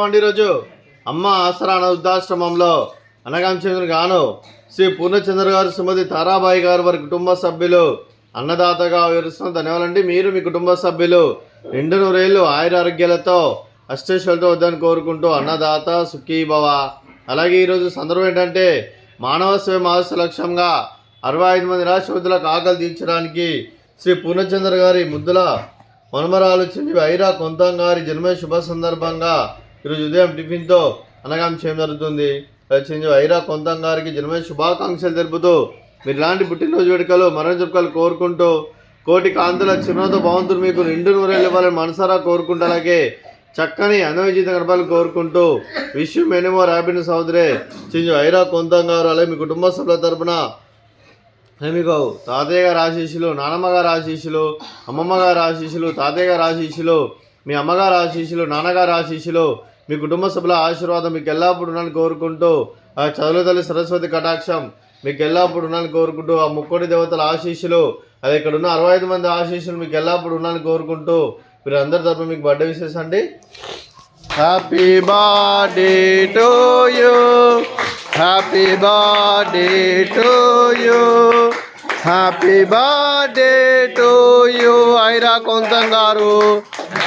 అండి ఈరోజు అమ్మ ఆసరా వృద్ధాశ్రమంలో అనగాంచంద్ర గాను శ్రీ పూర్ణచంద్ర గారు శ్రీమతి తారాబాయి గారు వారి కుటుంబ సభ్యులు అన్నదాతగా వివరిస్తున్న ధన్యవాదాలండి. మీరు మీ కుటుంబ సభ్యులు నిండు నూరేళ్ళు ఆయురారోగ్యాలతో అష్టైశ్వర్యాలతో వద్దని కోరుకుంటూ అన్నదాత సుఖీభవ. అలాగే ఈరోజు సందర్భం ఏంటంటే మానవ సేవ మహోత్సవ లక్ష్యంగా 65 మంది రాష్ట్రపతులకు ఆకలి తీర్చడానికి శ్రీ పూర్ణచంద్ర గారి ముద్దుల మనమరాలు చెంది వైరా కొంతం గారి జన్మ శుభ సందర్భంగా ఈరోజు ఉదయం టిఫిన్తో అనగాం చేయడం జరుగుతుంది. చెంది వైరా కొంతం గారికి జన్మ శుభాకాంక్షలు తెలుపుతూ మీరు ఇలాంటి పుట్టినరోజు వేడుకలు మరణ జరుపుకలు కోరుకుంటూ కోటి కాంతుల చిరునవ్వుతో భగవంతుడు మీకు నిండు నూరేళ్ళు ఇవ్వాలని మనసారా కోరుకుంటూ అలాగే చక్కని అందమైన జీవితం గడపాలని కోరుకుంటూ విష్ మెనీ మోర్ హ్యాపీనెస్ సహోదరే చెంది వైరా కొంతం గారు అలాగే మీ కుటుంబ సభ్యుల తరపున మీకు తాతయ్య గారి ఆశీస్సులు, నానమ్మ గారి ఆశీస్సులు, అమ్మమ్మ గారి ఆశీస్సులు, తాతయ్య గారి ఆశీస్సులు, మీ అమ్మగారి ఆశీస్సులు, నాన్నగారి ఆశీస్సులు, మీ కుటుంబ సభ్యుల ఆశీర్వాదం మీకు ఎల్లప్పుడూ ఉండాలని కోరుకుంటూ ఆ చదువుల తల్లి సరస్వతి కటాక్షం మీకు ఎల్లప్పుడూ ఉండాలని కోరుకుంటూ ఆ ముక్కోటి దేవతల ఆశీస్సులు అది ఇక్కడ ఉన్న 65 మంది ఆశీస్సులు మీకు ఎల్లప్పుడూ ఉండాలని కోరుకుంటూ మీరు అందరి తరపున మీకు బర్త్డే విషెస్ అండి. Happy birthday to you, happy birthday to you, happy birthday to you Aira Kontham garu,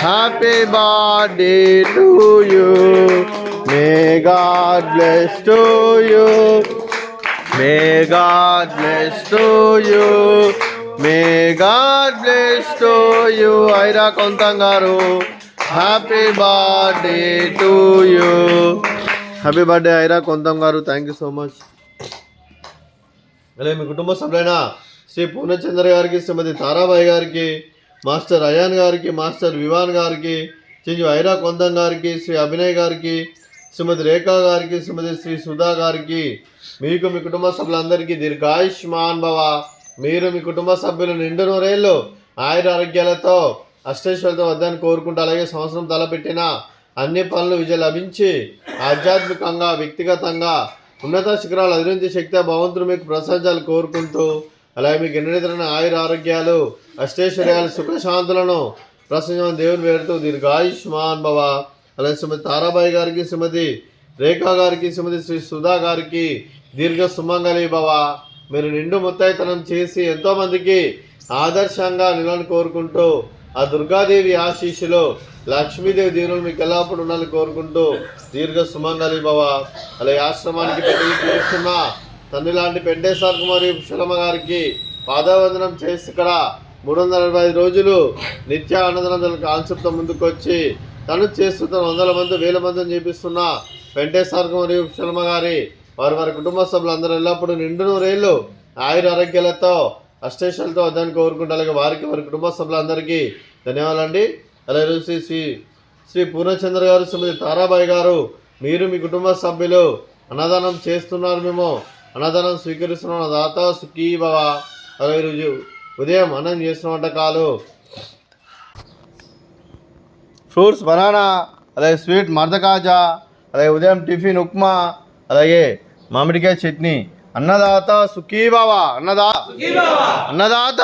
happy birthday to you, may God bless to you, may God bless to you, may God bless to you Aira Kontham garu, happy birthday to you. Happy birthday Aira Kontham garu, thank you so much. అలాగే మీ కుటుంబ సభ్యులైన శ్రీ పూర్ణచంద్ర గారికి, శ్రీమతి తారాబాయి గారికి, master ion గారికి, master Vivaan గారికి, చెంజు ఐరా కొంతం గారికి, శ్రీ అభినయ్ గారికి, శ్రీమతి రేఖా గారికి, శ్రీమతి శ్రీ సుధా గారికి, మీకు మీ కుటుంబ సభ్యులందరికీ దీర్ఘాయుష్మాన్ భవ. మీరు మీ కుటుంబ సభ్యులు నిండు నూరేళ్ళు ఆయుర ఆరోగ్యాలతో అష్టైశ్వర్యాలతో వద్దని కోరుకుంటూ అలాగే సంవత్సరం తలపెట్టిన అన్ని పనులు విజయం లభించి ఆధ్యాత్మికంగా వ్యక్తిగతంగా ఉన్నత శిఖరాలు అధిరించే శక్తి భగవంతుడు మీకు ప్రసాదాలు కోరుకుంటూ అలాగే మీకు ఎన్నితరమైన ఆయుర ఆరోగ్యాలు అష్టైశ్వర్యాలు సుఖశాంతులను ప్రసంగం దేవుని వేరుతూ దీర్ఘాయుష్మాన్ భవ. అలాగే శ్రీమతి తారాబాయి గారికి, శ్రీమతి రేఖా గారికి, శ్రీమతి శ్రీ సుధా గారికి దీర్ఘ సుమంగళి భవ. మీరు నిండు ముత్తైతనం చేసి ఎంతోమందికి ఆదర్శంగా నిలని కోరుకుంటూ ఆ దుర్గాదేవి ఆశీస్సులు లక్ష్మీదేవి దీవులు మీకు ఎల్లప్పుడు ఉండాలని కోరుకుంటూ దీర్ఘ సుమంగళి భవ. అలాగే ఆశ్రమానికి పెట్టి తీరుస్తున్న తండ్రి లాంటి పెంటేశ్వర కుమారి శులమ్మ గారికి పాదవందనం చేసి ఇక్కడ 365 రోజులు నిత్య అన్నదానం కాన్సెప్ట్తో ముందుకొచ్చి తను చేస్తున్న 100 మంది 1000 మందిని చేపిస్తున్న వెంకటేశ్వర కుమారి శర్మ గారి వారి కుటుంబ సభ్యులందరూ ఎల్లప్పుడూ నిండు నూరేళ్ళు ఆయుర ఆరోగ్యాలతో అష్టైశ్వర్యాలతో వద్దని కోరుకుంటూ అలాగే వారికి వారి కుటుంబ సభ్యులందరికీ ధన్యవాదాలండి. అలాగే శ్రీ పూర్ణచంద్ర గారు, శ్రీమతి తారాబాయి గారు, మీరు మీ కుటుంబ సభ్యులు అన్నదానం చేస్తున్నారు, మేము అన్నదానం స్వీకరిస్తున్నాం, దాత సుఖీ భవ. అలాగే ఈరోజు ఉదయం అన్నం చేస్తున్న వంటకాలు ఫ్రూట్స్ బనానా, అలాగే స్వీట్ మర్దకాజా, అలాగే ఉదయం టిఫిన్ ఉప్మా, అలాగే మామిడికాయ chutney. Annadata Sukhibhava, Annadata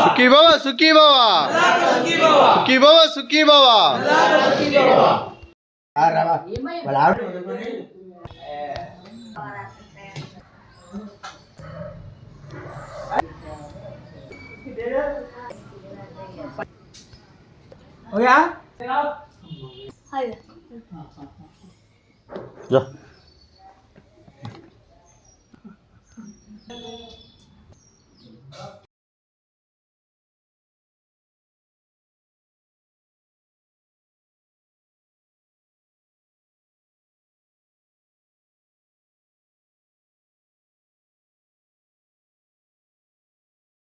Sukhibhava, Sukhibhava, Sukhibhava, Sukhibhava. Oh ya? Hai. Ya.